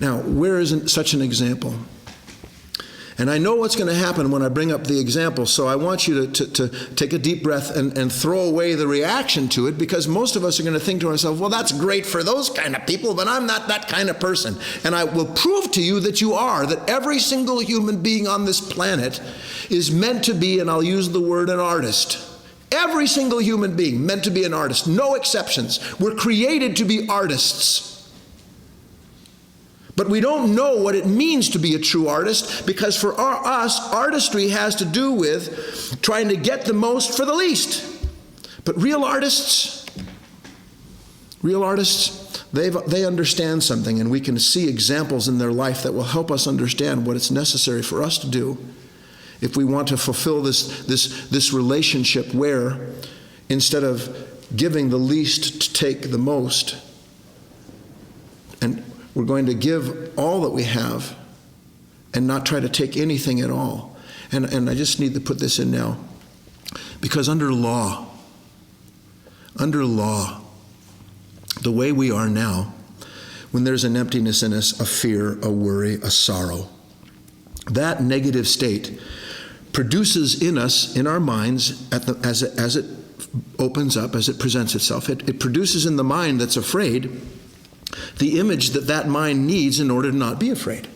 Now, where isn't such an example? And I know what's going to happen when I bring up the example, so I want you to take a deep breath and throw away the reaction to it, because most of us are going to think to ourselves, well, that's great for those kind of people, but I'm not that kind of person. And I will prove to you that you are, that every single human being on this planet is meant to be, and I'll use the word, an artist. Every single human being meant to be an artist, no exceptions. We're created to be artists. But we don't know what it means to be a true artist, because for us, artistry has to do with trying to get the most for the least. But real artists, they understand something, and we can see examples in their life that will help us understand what it's necessary for us to do if we want to fulfill this relationship where, instead of giving the least to take the most, and we're going to give all that we have and not try to take anything at all. And I just need to put this in now, because under law, the way we are now, when there's an emptiness in us, a fear, a worry, a sorrow, that negative state produces in us, in our minds, as it opens up, as it presents itself, it produces in the mind that's afraid the image that mind needs in order to not be afraid.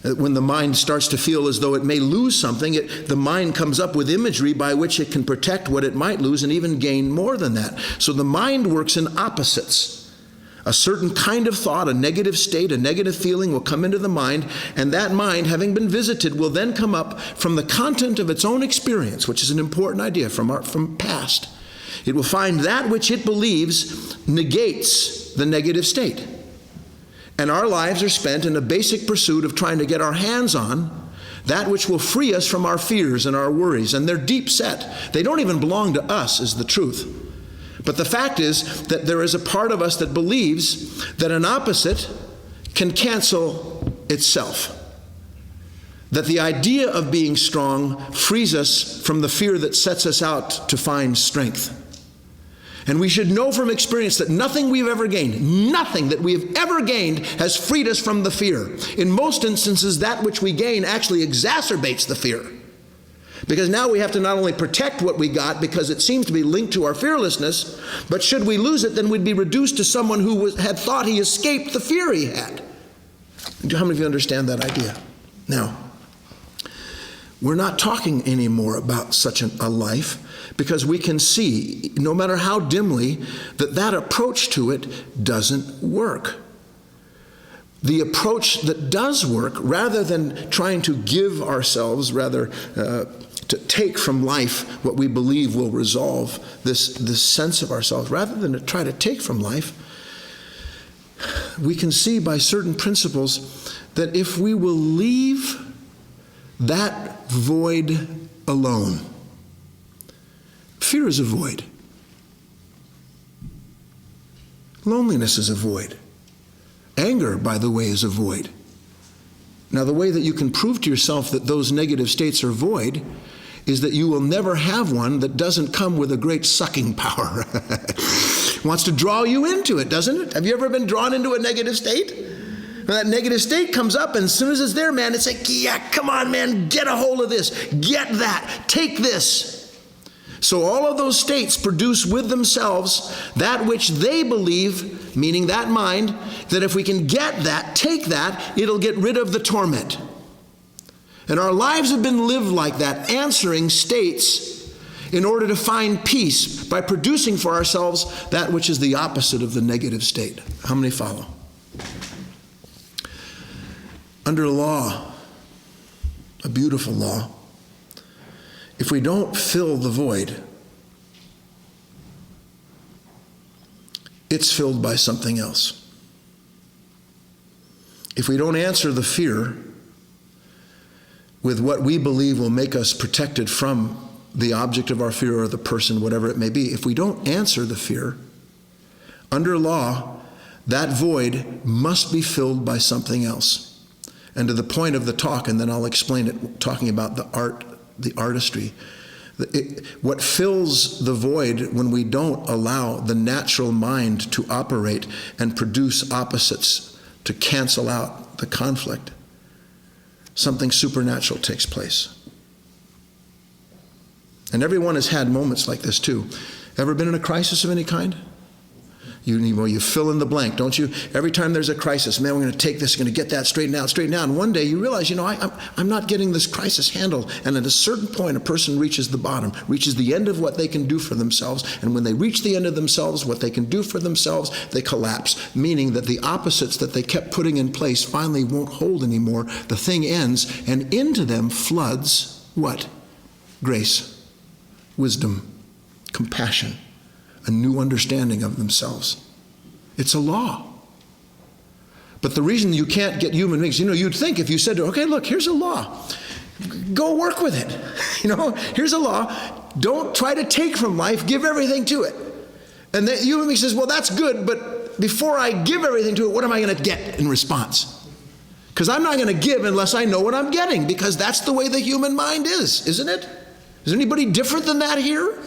When the mind starts to feel as though it may lose something, the mind comes up with imagery by which it can protect what it might lose and even gain more than that. So the mind works in opposites. A certain kind of thought, a negative state, a negative feeling will come into the mind, and that mind, having been visited, will then come up from the content of its own experience, which is an important idea from past. It will find that which it believes negates the negative state. And our lives are spent in a basic pursuit of trying to get our hands on that which will free us from our fears and our worries. And they're deep set. They don't even belong to us, is the truth. But the fact is that there is a part of us that believes that an opposite can cancel itself. That the idea of being strong frees us from the fear that sets us out to find strength. And we should know from experience that nothing we've ever gained, nothing that we have ever gained has freed us from the fear. In most instances, that which we gain actually exacerbates the fear. Because now we have to not only protect what we got because it seems to be linked to our fearlessness, but should we lose it, then we'd be reduced to someone who had thought he escaped the fear he had. How many of you understand that idea? Now, we're not talking anymore about such a life, because we can see, no matter how dimly, that approach to it doesn't work. The approach that does work, rather than trying to give ourselves, rather to take from life what we believe will resolve this sense of ourselves, rather than to try to take from life, we can see by certain principles that if we will leave that void alone. Fear is a void. Loneliness is a void. Anger, by the way, is a void. Now, the way that you can prove to yourself that those negative states are void is that you will never have one that doesn't come with a great sucking power. It wants to draw you into it, doesn't it? Have you ever been drawn into a negative state? When that negative state comes up, and as soon as it's there, man, it's like, yeah, come on, man, get a hold of this, get that, take this. So all of those states produce with themselves that which they believe, meaning that mind, that if we can get that, take that, it'll get rid of the torment. And our lives have been lived like that, answering states in order to find peace by producing for ourselves that which is the opposite of the negative state. How many follow? Under law, a beautiful law, if we don't fill the void, it's filled by something else. If we don't answer the fear with what we believe will make us protected from the object of our fear or the person, whatever it may be, if we don't answer the fear, under law, that void must be filled by something else. And to the point of the talk, and then I'll explain it, talking about the artistry. What fills the void when we don't allow the natural mind to operate and produce opposites to cancel out the conflict, something supernatural takes place. And everyone has had moments like this too. Ever been in a crisis of any kind? You fill in the blank, don't you? Every time there's a crisis, man, we're going to take this, we're going to get that straightened out. And one day you realize, I'm not getting this crisis handled. And at a certain point, a person reaches the bottom, reaches the end of what they can do for themselves. And when they reach the end of themselves, what they can do for themselves, they collapse. Meaning that the opposites that they kept putting in place finally won't hold anymore. The thing ends, and into them floods what? Grace, wisdom, compassion, a new understanding of themselves. It's a law. But the reason you can't get human beings, you'd think if you said to, okay, look, here's a law. Go work with it. Here's a law. Don't try to take from life. Give everything to it. And the human being says, well, that's good, but before I give everything to it, what am I going to get in response? Because I'm not going to give unless I know what I'm getting, because that's the way the human mind is, isn't it? Is anybody different than that here?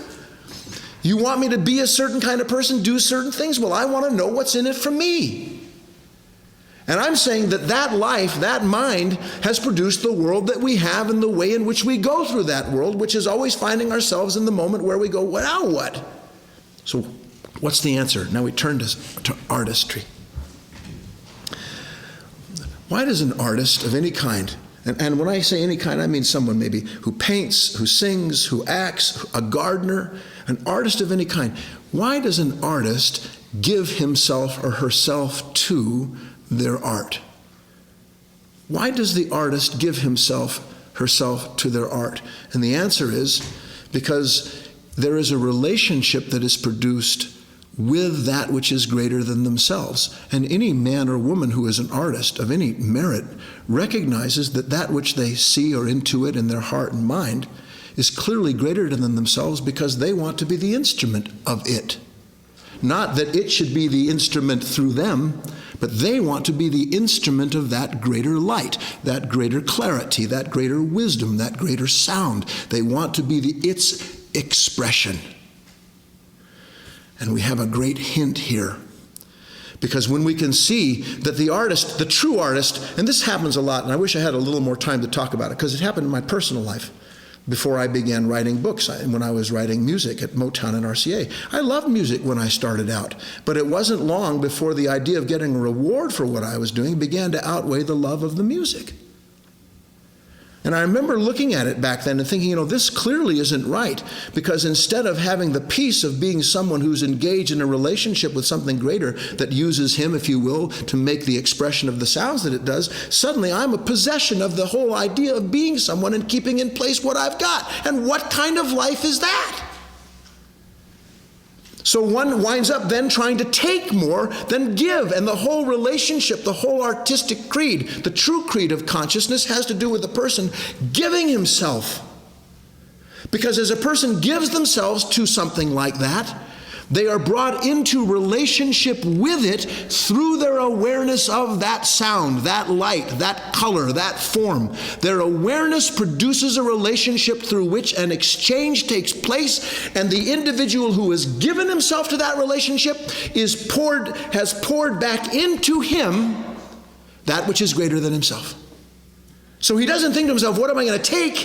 You want me to be a certain kind of person, do certain things? Well, I want to know what's in it for me. And I'm saying that life, that mind, has produced the world that we have and the way in which we go through that world, which is always finding ourselves in the moment where we go, well, now what? So what's the answer? Now we turn to artistry. Why does an artist of any kind, and when I say any kind, I mean someone maybe who paints, who sings, who acts, a gardener, an artist of any kind. Why does an artist give himself or herself to their art? Why does the artist give himself, herself to their art? And the answer is because there is a relationship that is produced with that which is greater than themselves. And any man or woman who is an artist of any merit recognizes that that which they see or intuit in their heart and mind is clearly greater than themselves, because they want to be the instrument of it. Not that it should be the instrument through them, but they want to be the instrument of that greater light, that greater clarity, that greater wisdom, that greater sound. They want to be its expression. And we have a great hint here. Because when we can see that the artist, the true artist, and this happens a lot, and I wish I had a little more time to talk about it, because it happened in my personal life. Before I began writing books, when I was writing music at Motown and RCA. I loved music when I started out, but it wasn't long before the idea of getting a reward for what I was doing began to outweigh the love of the music. And I remember looking at it back then and thinking, this clearly isn't right, because instead of having the peace of being someone who's engaged in a relationship with something greater that uses him, if you will, to make the expression of the sounds that it does, suddenly I'm a possession of the whole idea of being someone and keeping in place what I've got. And what kind of life is that? So one winds up then trying to take more than give. And the whole relationship, the whole artistic creed, the true creed of consciousness has to do with the person giving himself. Because as a person gives themselves to something like that, they are brought into relationship with it through their awareness of that sound, that light, that color, that form. Their awareness produces a relationship through which an exchange takes place, and the individual who has given himself to that relationship has poured back into him that which is greater than himself. So he doesn't think to himself, what am I going to take?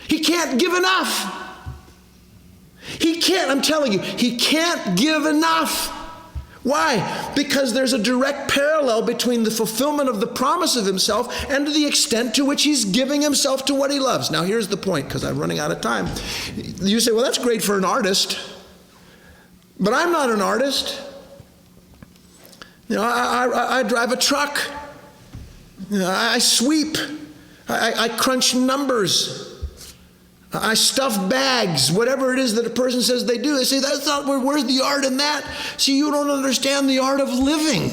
He can't give enough. He can't, I'm telling you, he can't give enough. Why? Because there's a direct parallel between the fulfillment of the promise of himself and to the extent to which he's giving himself to what he loves. Now here's the point, because I'm running out of time. You say, well, that's great for an artist, but I'm not an artist. I drive a truck. I sweep. I crunch numbers. I stuff bags, whatever it is that a person says they do. They say, that's not, where's the art in that? See, you don't understand the art of living.